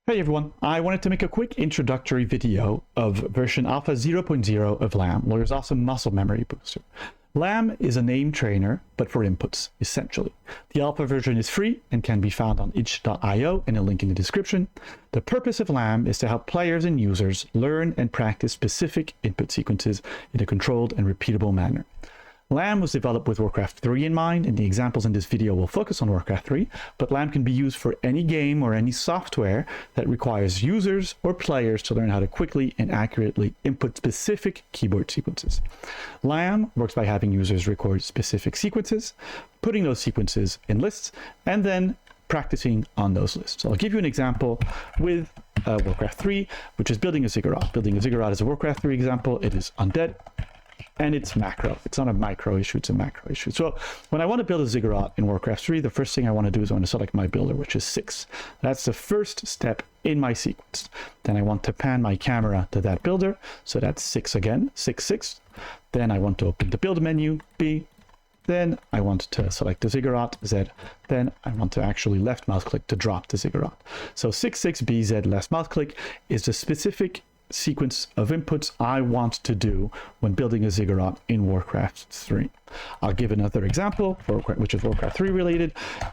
Hey everyone, I wanted to make a quick introductory video of version alpha 0.0 of LAMMB, Lawyer's awesome muscle memory booster. LAMMB is a name trainer, but for inputs, essentially. The alpha version is free and can be found on itch.io and a link in the description. The purpose of LAMMB is to help players and users learn and practice specific input sequences in a controlled and repeatable manner. LAMMB was developed with Warcraft 3 in mind, and the examples in this video will focus on Warcraft 3, but LAMMB can be used for any game or any software that requires users or players to learn how to quickly and accurately input specific keyboard sequences. LAMMB works by having users record specific sequences, putting those sequences in lists, and then practicing on those lists. So I'll give you an example with Warcraft 3, which is building a ziggurat. Building a ziggurat is a Warcraft 3 example. It is undead. And it's macro. It's not a micro issue, it's a macro issue. So when I want to build a ziggurat in Warcraft 3, the first thing I want to do is I want to select my builder, which is 6. That's the first step in my sequence. Then I want to pan my camera to that builder. So that's 6 again, 6, 6. Then I want to open the build menu, B. Then I want to select the ziggurat, Z. Then I want to actually left mouse click to drop the ziggurat. So 6, 6, B, Z, left mouse click is the specific sequence of inputs I want to do when building a ziggurat in Warcraft 3. I'll give another example, which is Warcraft 3 related,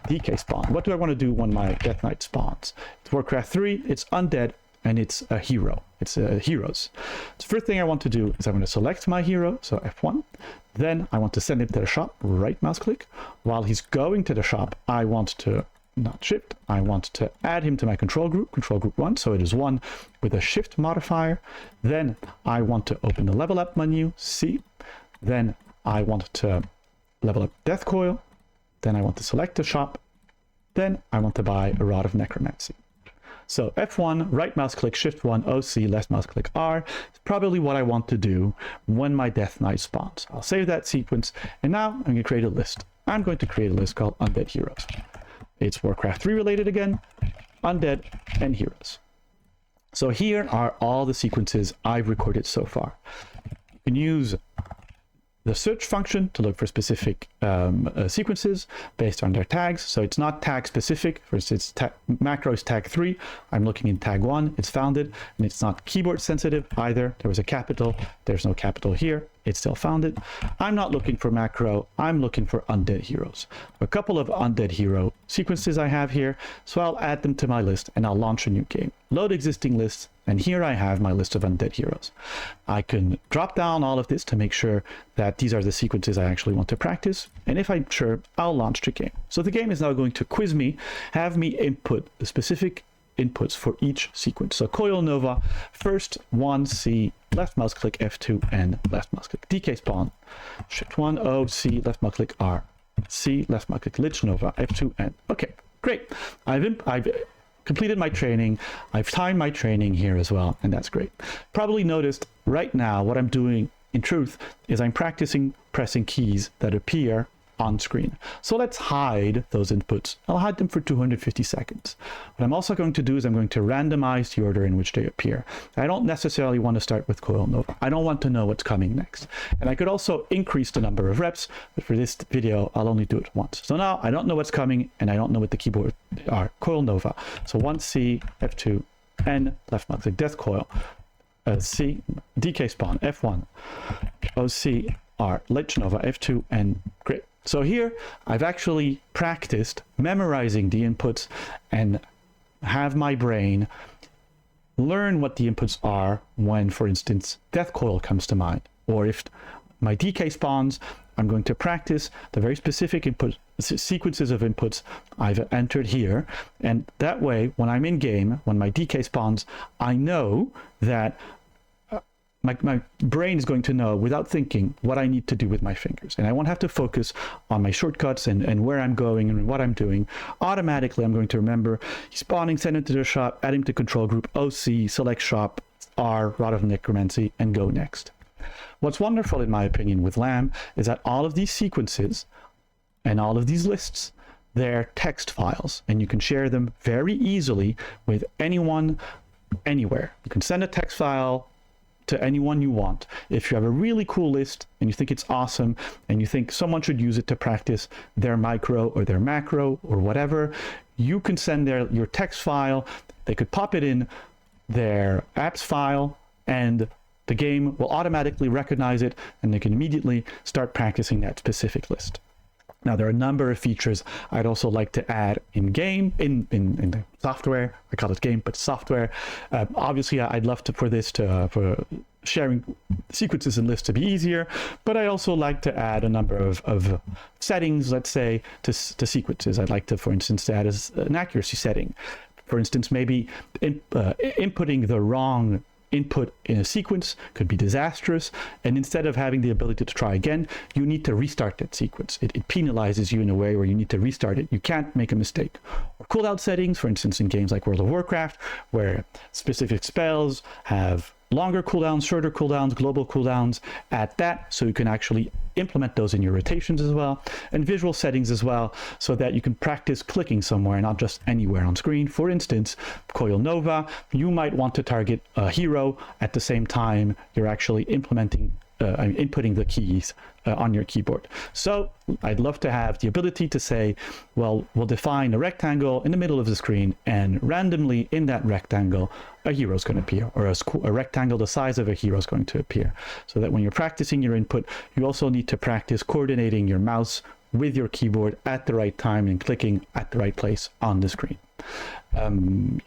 DK spawn. What do I want to do when my Death Knight spawns? It's Warcraft 3, it's undead, and it's a hero. It's heroes. The first thing I want to do is I'm going to select my hero, so F1. Then I want to send him to the shop, right mouse click. While he's going to the shop, I want to not shift. I want to add him to my control group 1, so it is 1 with a shift modifier. Then I want to open the level up menu, C. Then I want to level up Death Coil. Then I want to select the shop. Then I want to buy a Rod of Necromancy. So F1, right mouse click, shift 1, OC, left mouse click R is probably what I want to do when my Death Knight spawns. I'll save that sequence, and now I'm going to create a list. I'm going to create a list called Undead Heroes. It's Warcraft 3 related again, undead, and heroes. So here are all the sequences I've recorded so far. You can use the search function to look for specific sequences based on their tags. So it's not tag specific. For instance, macro is tag 3. I'm looking in tag 1. It's found it, and it's not keyboard sensitive either. There was a capital. There's no capital here. It still found it. I'm not looking for macro. I'm looking for undead heroes. A couple of undead hero sequences I have here. So I'll add them to my list and I'll launch a new game. Load existing lists. And here I have my list of undead heroes. I can drop down all of this to make sure that these are the sequences I actually want to practice. And if I'm sure, I'll launch the game. So the game is now going to quiz me, have me input the specific inputs for each sequence. So Coil Nova, first 1, C, left mouse click F2, and left mouse click. DK spawn, shift 1, O, C, left mouse click R, C, left mouse click Lich Nova, F2, N. Okay, great. I've completed my training. I've timed my training here as well, and that's great. Probably noticed right now what I'm doing in truth is I'm practicing pressing keys that appear on screen. So let's hide those inputs. I'll hide them for 250 seconds. What I'm also going to do is I'm going to randomize the order in which they appear. I don't necessarily want to start with Coil Nova. I don't want to know what's coming next. And I could also increase the number of reps, but for this video, I'll only do it once. So now I don't know what's coming, and I don't know what the keyboard are. Coil Nova. So 1C, F2, N, left mouse click, Death Coil, C, DK spawn, F1, OC, R, Lich Nova, F2, N, great. So here, I've actually practiced memorizing the inputs and have my brain learn what the inputs are when, for instance, Death Coil comes to mind. Or if my DK spawns, I'm going to practice the very specific input sequences of inputs I've entered here. And that way, when I'm in game, when my DK spawns, I know that my brain is going to know without thinking what I need to do with my fingers. And I won't have to focus on my shortcuts and where I'm going and what I'm doing. Automatically, I'm going to remember he's spawning, send him to the shop, add him to control group, OC, select shop, R, Rod of Necromancy, and go next. What's wonderful, in my opinion, with LAMMB is that all of these sequences and all of these lists, they're text files, and you can share them very easily with anyone, anywhere. You can send a text file to anyone you want. If you have a really cool list and you think it's awesome and you think someone should use it to practice their micro or their macro or whatever, you can send your text file. They could pop it in their apps file, and the game will automatically recognize it, and they can immediately start practicing that specific list. Now, there are a number of features I'd also like to add in the software. I call it game, but software. Obviously, I'd love for sharing sequences and lists to be easier, but I also like to add a number of settings, let's say, to sequences. I'd like to, for instance, add an accuracy setting. For instance, maybe inputting the wrong input in a sequence could be disastrous, and instead of having the ability to try again, you need to restart that sequence. It penalizes you in a way where you need to restart it. You can't make a mistake. Or cooldown settings, for instance, in games like World of Warcraft, where specific spells have longer cooldowns, shorter cooldowns, global cooldowns, add that so you can actually implement those in your rotations as well, and visual settings as well, so that you can practice clicking somewhere, not just anywhere on screen. For instance, Coil Nova, you might want to target a hero at the same time you're actually inputting the keys on your keyboard. So I'd love to have the ability to say, well, we'll define a rectangle in the middle of the screen, and randomly in that rectangle, a hero is going to appear, or a rectangle the size of a hero is going to appear. So that when you're practicing your input, you also need to practice coordinating your mouse with your keyboard at the right time and clicking at the right place on the screen.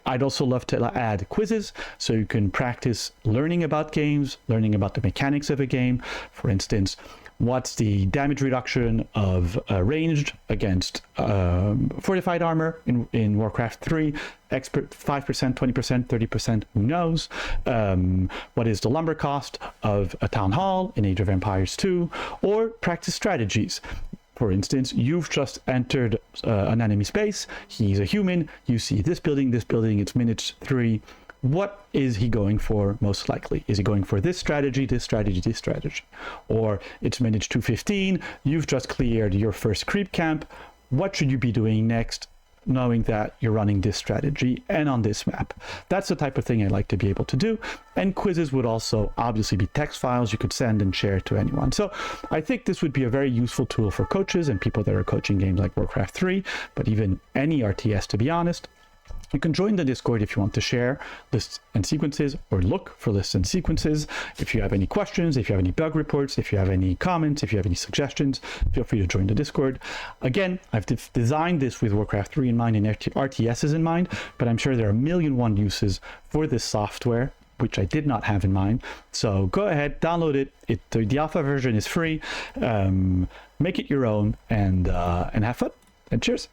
I'd also love to add quizzes so you can practice learning about games, learning about the mechanics of a game. For instance, what's the damage reduction of ranged against fortified armor in Warcraft 3? Expert 5%, 20%, 30%, who knows? What is the lumber cost of a town hall in Age of Empires 2? Or practice strategies. For instance, you've just entered an enemy space. He's a human. You see this building, it's minute 3. What is he going for most likely? Is he going for this strategy, this strategy, this strategy? Or it's minute 2:15. You've just cleared your first creep camp. What should you be doing next, knowing that you're running this strategy and on this map? That's the type of thing I like to be able to do. And quizzes would also obviously be text files you could send and share to anyone. So I think this would be a very useful tool for coaches and people that are coaching games like Warcraft 3, but even any RTS, to be honest. You can join the Discord if you want to share lists and sequences, or look for lists and sequences. If you have any questions, if you have any bug reports, if you have any comments, if you have any suggestions, feel free to join the Discord. Again, I've designed this with Warcraft 3 in mind and RTSs in mind, but I'm sure there are 1,000,001 uses for this software, which I did not have in mind. So go ahead, download it. The alpha version is free. Make it your own, and have fun. And cheers.